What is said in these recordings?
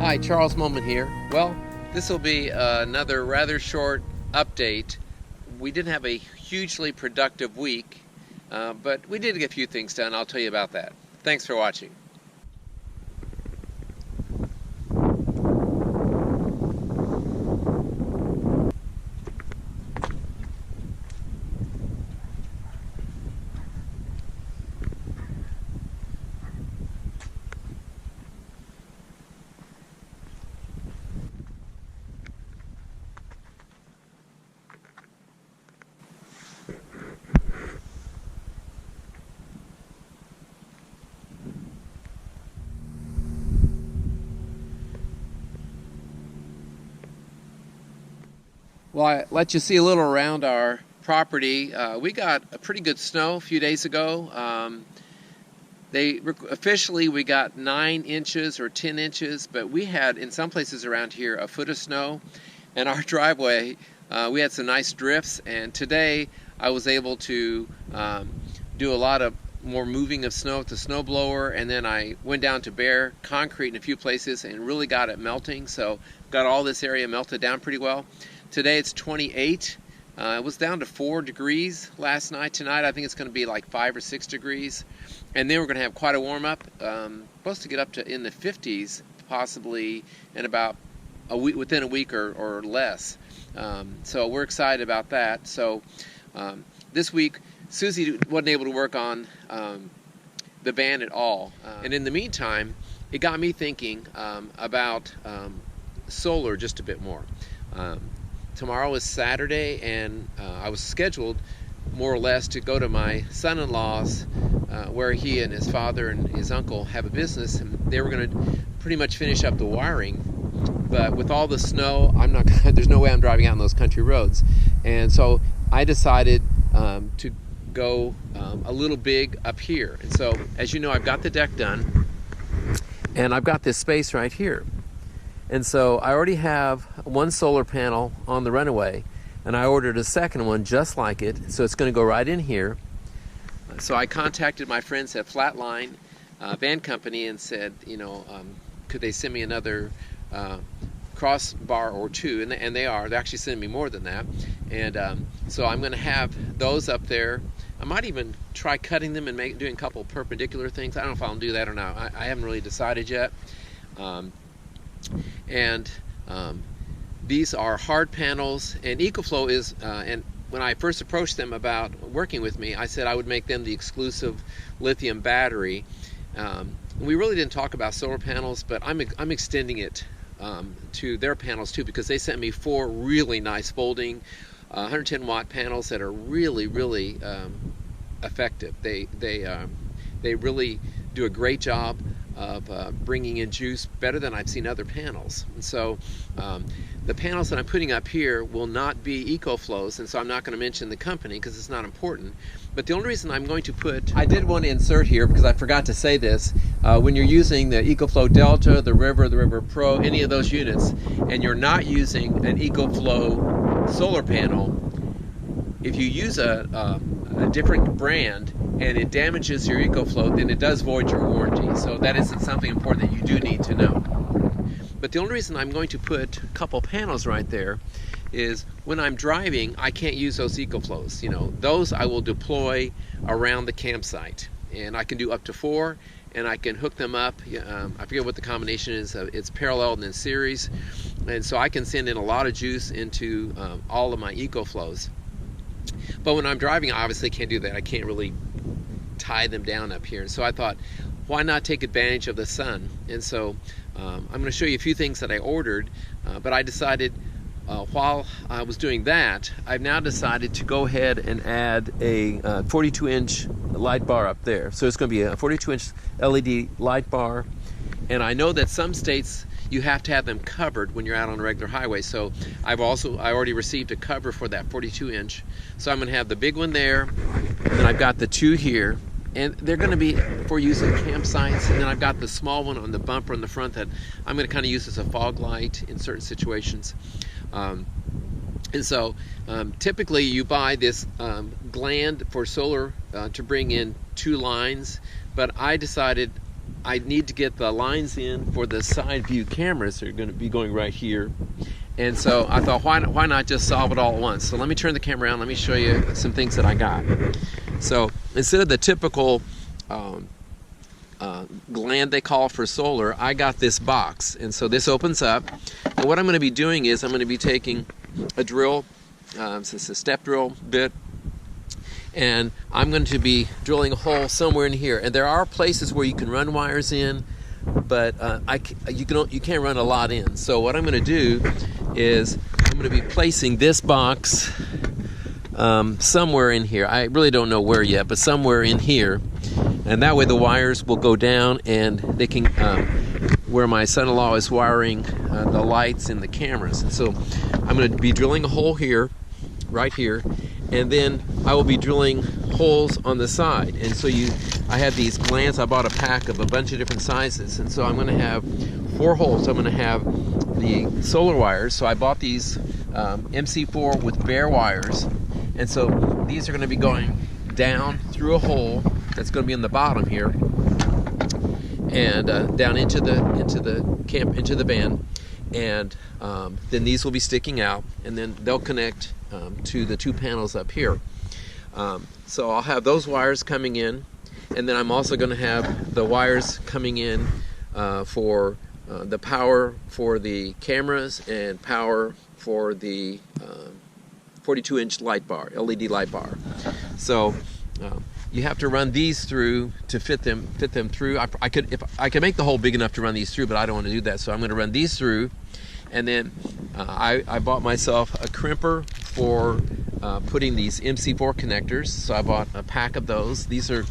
Hi, Charles Moman here. Well, this will be another rather short update. We didn't have a hugely productive week, but we did get a few things done. I'll tell you about that. Thanks for watching. Well, I let you see a little around our property. We got a pretty good snow a few days ago. Officially we got 9 inches or 10 inches, but we had in some places around here a foot of snow. And our driveway, we had some nice drifts, and today I was able to do a lot of more moving of snow with the snow blower, and then I went down to bare concrete in a few places and really got it melting, so got all this area melted down pretty well. Today it's 28. It was down to 4 degrees last night. Tonight I think it's going to be like 5 or 6 degrees, and then we're going to have quite a warm up, supposed to get up to in the 50s possibly in about a week, within a week or less. So we're excited about that. So this week Susie wasn't able to work on the van at all, and in the meantime it got me thinking about solar just a bit more. Tomorrow is Saturday, and I was scheduled more or less to go to my son-in-law's where he and his father and his uncle have a business, and they were going to pretty much finish up the wiring. But with all the snow, there's no way I'm driving out on those country roads. And so I decided to go a little big up here. And so, as you know, I've got the deck done, and I've got this space right here. And so I already have one solar panel on the runaway, and I ordered a second one just like it, so it's going to go right in here. So I contacted my friends at Flatline Van Company and said, could they send me another crossbar or two, and they are. They're actually sending me more than that. And so I'm going to have those up there. I might even try cutting them and doing a couple perpendicular things. I don't know if I'll do that or not. I haven't really decided yet. These are hard panels, and Ecoflow is, and when I first approached them about working with me, I said I would make them the exclusive lithium battery. We really didn't talk about solar panels, but I'm extending it to their panels too, because they sent me 4 really nice folding 110 watt panels that are really effective. They really do a great job of bringing in juice better than I've seen other panels. And so the panels that I'm putting up here will not be Ecoflows, and so I'm not going to mention the company because it's not important. But the only reason I'm going to I did want to insert here, because I forgot to say this, when you're using the Ecoflow Delta, the River Pro, any of those units, and you're not using an Ecoflow solar panel, if you use a different brand and it damages your Ecoflow, then it does void your warranty. So that is something important that you do need to know. But the only reason I'm going to put a couple panels right there is when I'm driving, I can't use those Ecoflows. Those I will deploy around the campsite, and I can do up to 4, and I can hook them up. I forget what the combination is. It's parallel and then series, and so I can send in a lot of juice into all of my Ecoflows. But when I'm driving, I obviously can't do that. I can't really tie them down up here. And so I thought, why not take advantage of the sun? And so I'm going to show you a few things that I ordered, but I decided while I was doing that, I've now decided to go ahead and add a 42-inch light bar up there. So it's going to be a 42-inch LED light bar, and I know that some states you have to have them covered when you're out on a regular highway. So I already received a cover for that 42-inch. So I'm going to have the big one there, and then I've got the 2 here, and they're going to be for use at campsites. And then I've got the small one on the bumper in the front that I'm going to kind of use as a fog light in certain situations. And so typically you buy this gland for solar to bring in 2 lines, but I decided I need to get the lines in for the side view cameras that are going to be going right here. And so I thought, why not just solve it all at once? So let me turn the camera around. Let me show you some things that I got. So instead of the typical gland they call for solar, I got this box. And so this opens up. And what I'm going to be doing is I'm going to be taking a drill, it's a step drill bit, and I'm going to be drilling a hole somewhere in here. And there are places where you can run wires in, but you can't run a lot in. So what I'm going to do is I'm going to be placing this box somewhere in here. I really don't know where yet, but somewhere in here. And that way the wires will go down, and they can, where my son-in-law is wiring the lights and the cameras. And so I'm going to be drilling a hole here, right here, and then I will be drilling holes on the side. And so I have these glands. I bought a pack of a bunch of different sizes, and so I'm going to have 4 holes. I'm going to have the solar wires. So I bought these MC4 with bare wires, and so these are going to be going down through a hole that's going to be in the bottom here, and down into the band, and then these will be sticking out, and then they'll connect to the 2 panels up here. So I'll have those wires coming in, and then I'm also going to have the wires coming in for the power for the cameras and power for the 42-inch light bar, LED light bar. So you have to run these through to fit them through. I could make the hole big enough to run these through, but I don't want to do that. So I'm going to run these through, and then I bought myself a crimper for putting these MC4 connectors. So I bought a pack of those. These are,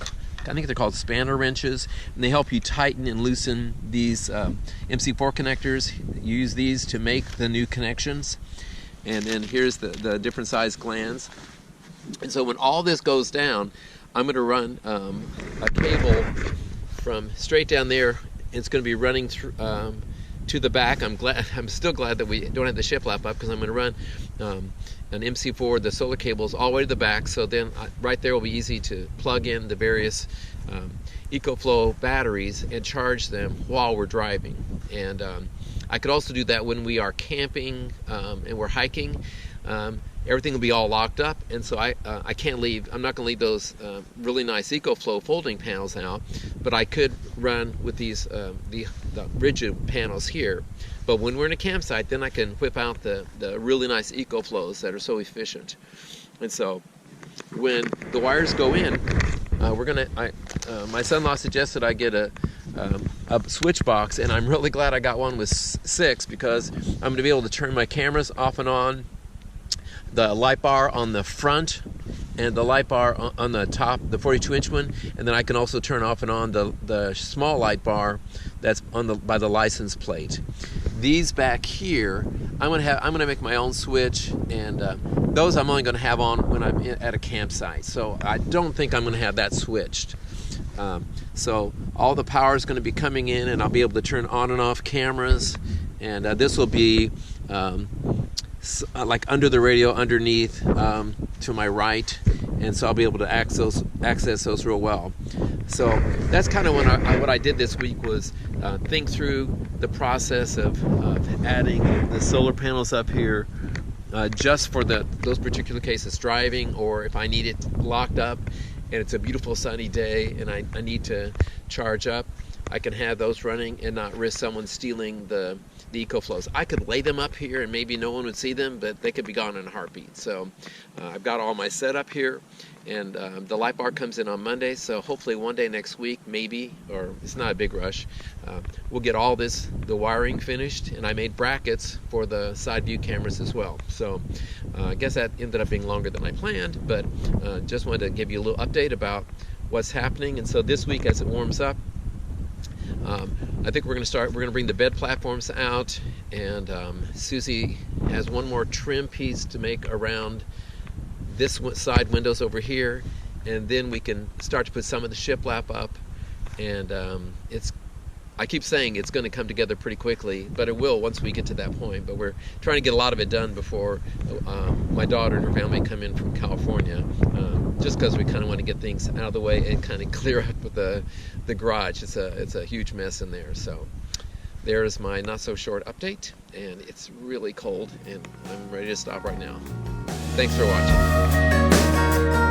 I think they're called spanner wrenches, and they help you tighten and loosen these MC4 connectors. You use these to make the new connections. And then here's the different size glands. And so when all this goes down, I'm going to run a cable from straight down there. It's going to be running through to the back. I'm still glad that we don't have the shiplap up, because I'm going to run an MC4, the solar cables, all the way to the back. So then right there will be easy to plug in the various Ecoflow batteries and charge them while we're driving. And I could also do that when we are camping and we're hiking. Everything will be all locked up, and so I can't leave. I'm not going to leave those really nice Ecoflow folding panels out, but I could run with these the rigid panels here. But when we're in a campsite, then I can whip out the really nice Ecoflows that are so efficient. And so when the wires go in, my son-in-law suggested I get a switch box, and I'm really glad I got one with 6, because I'm going to be able to turn my cameras off and on, the light bar on the front and the light bar on the top, the 42-inch one, and then I can also turn off and on the small light bar that's by the license plate. These back here, I'm gonna make my own switch, and those I'm only gonna have on when I'm at a campsite. So I don't think I'm gonna have that switched. So all the power is going to be coming in, and I'll be able to turn on and off cameras, and this will be like under the radio underneath to my right, and so I'll be able to access those real well. So that's kind of what I did this week, was think through the process of adding the solar panels up here just for those particular cases, driving, or if I need it locked up and it's a beautiful sunny day and I need to charge up, I can have those running and not risk someone stealing the Ecoflows. I could lay them up here and maybe no one would see them, but they could be gone in a heartbeat. So I've got all my setup here, and the light bar comes in on Monday, so hopefully one day next week, maybe, or it's not a big rush, we'll get all the wiring finished, and I made brackets for the side view cameras as well. So I guess that ended up being longer than I planned, but just wanted to give you a little update about what's happening. And so this week, as it warms up, I think we're going to bring the bed platforms out, and Susie has one more trim piece to make around this side windows over here, and then we can start to put some of the shiplap up. And I keep saying it's going to come together pretty quickly, but it will once we get to that point. But we're trying to get a lot of it done before my daughter and her family come in from California just because we kind of want to get things out of the way and kind of clear up with the garage. It's a huge mess in there. So there's my not so short update, and it's really cold, and I'm ready to stop right now. Thanks for watching.